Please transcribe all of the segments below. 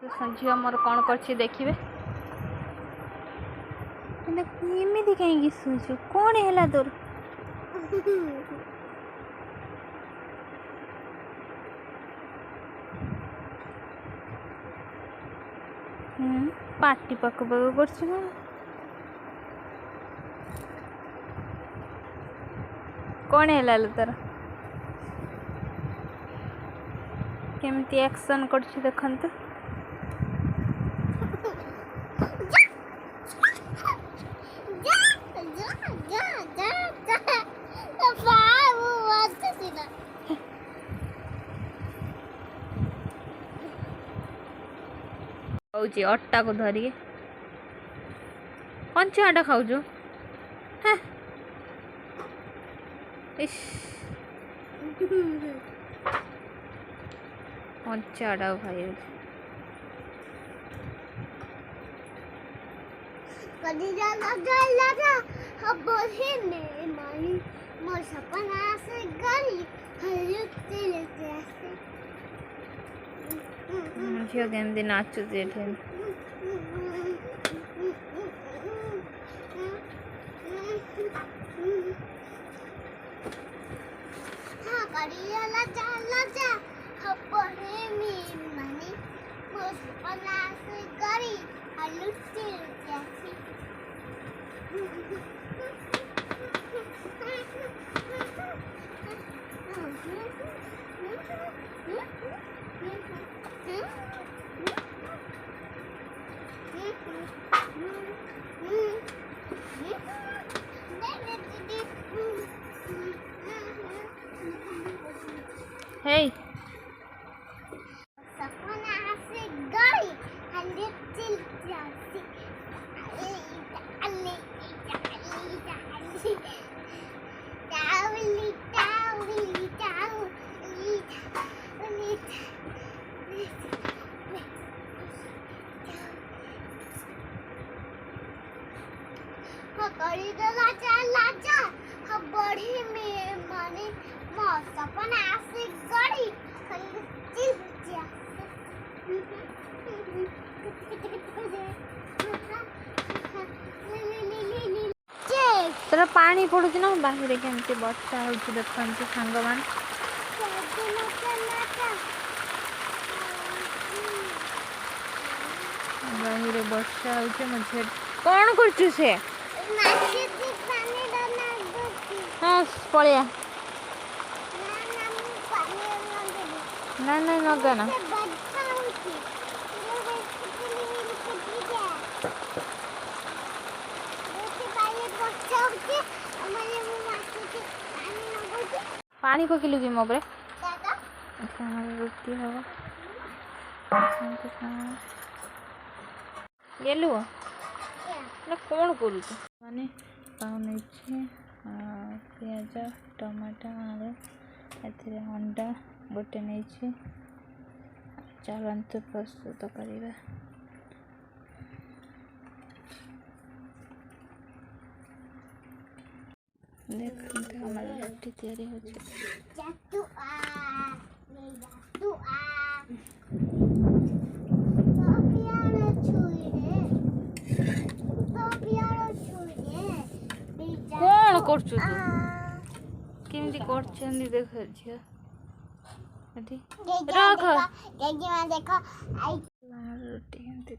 झील मोर कौन कर देखिए एमती कहीं शुचु कौन है तोर पाटी पक पक कर कौन है तोर केमती एक्शन कर देखत अट्टा को धरिए कंचा आटा खाऊ कंचा आटा खाई झील केमती नाचुचे Hey. बड़ी में माने सपना से गड़ी तेरा पानी पड़ुच ना बाहर केमती वर्षा हो देखते सांग मान बाहर वर्षा हो कौन कर से हाँ पलिया ना ना नगाना पानी पकेलु कि मोबरे रुटी हम येलु ना कौन करू माने पाव नहीं पियाज टमाटो आलू ए अंडा गोटे नहीं चलतु प्रस्तुत करवा देखते हमारे रोटी तैयारी हो कौन कर केमती कर देख झील रख देखो रोटी केमती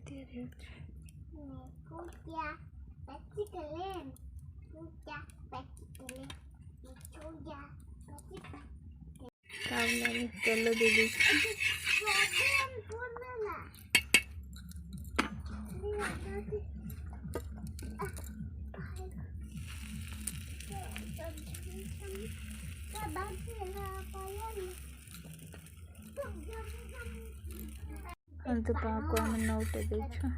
तैयारी तेल दे दी तो पाको आम नौटे देछु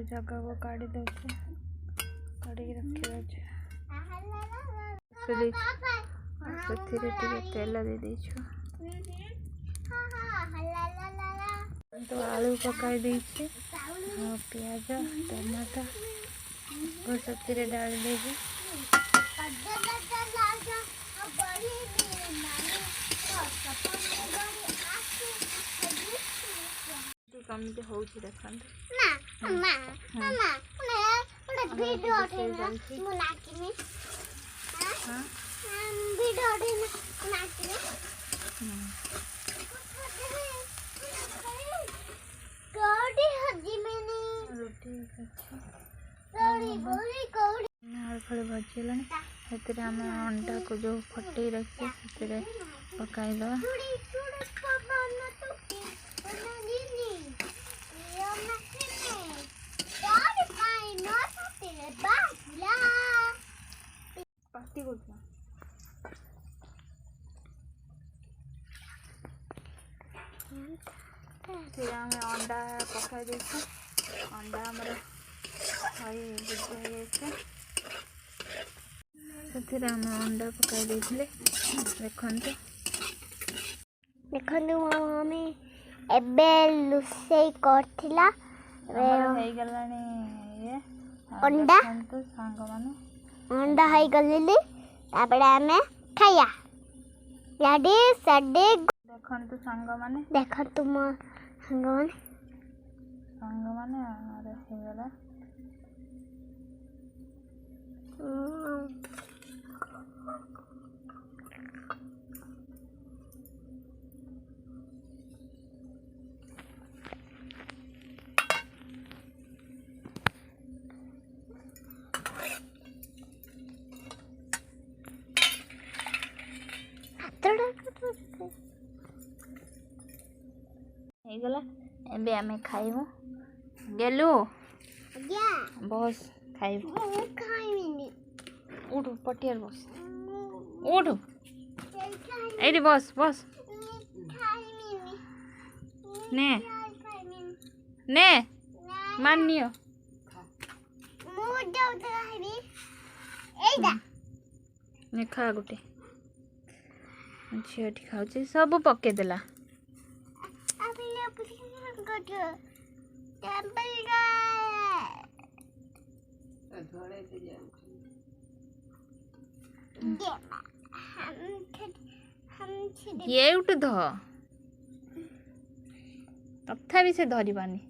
गोटे जगह को काढ़ी दौचे काढ़ी रखिए तेल दे देछु तो आलू पकाई देछि प्याज टमाटर और सब डाल देगी कमी हो देखते ना मामा मामा वीडियो मु नाचिनी हां वीडियो नाचिनी कोडी हजी मैंने रोटी कोडी बोली कोडी नाल फळे भजिलानी सेतरे हम अंडा को जो फटई रखे सेतरे पकाई दो पार्टी करछा फिर हम अंडा पकाई देछे अंडा हमर हई बुझे से हम अंडा पकाई देथिले देखंतु मम्मी एबे लुसेई करथिला हे गलानी ये अंडा तो सांग माने अंडा हाई गलिली तापड़े हमें खाया याडी सडे देखंतु सांग मो सांग माने अरे हे गला गला एबे हमें खाइबो गेलु बस खाइबो उठ पटियर बस उठ एडी बस बस ने ने मानियो ने खा गुटे झील खाऊ सब पके देला ये उठ ध तथा भी से धरबानी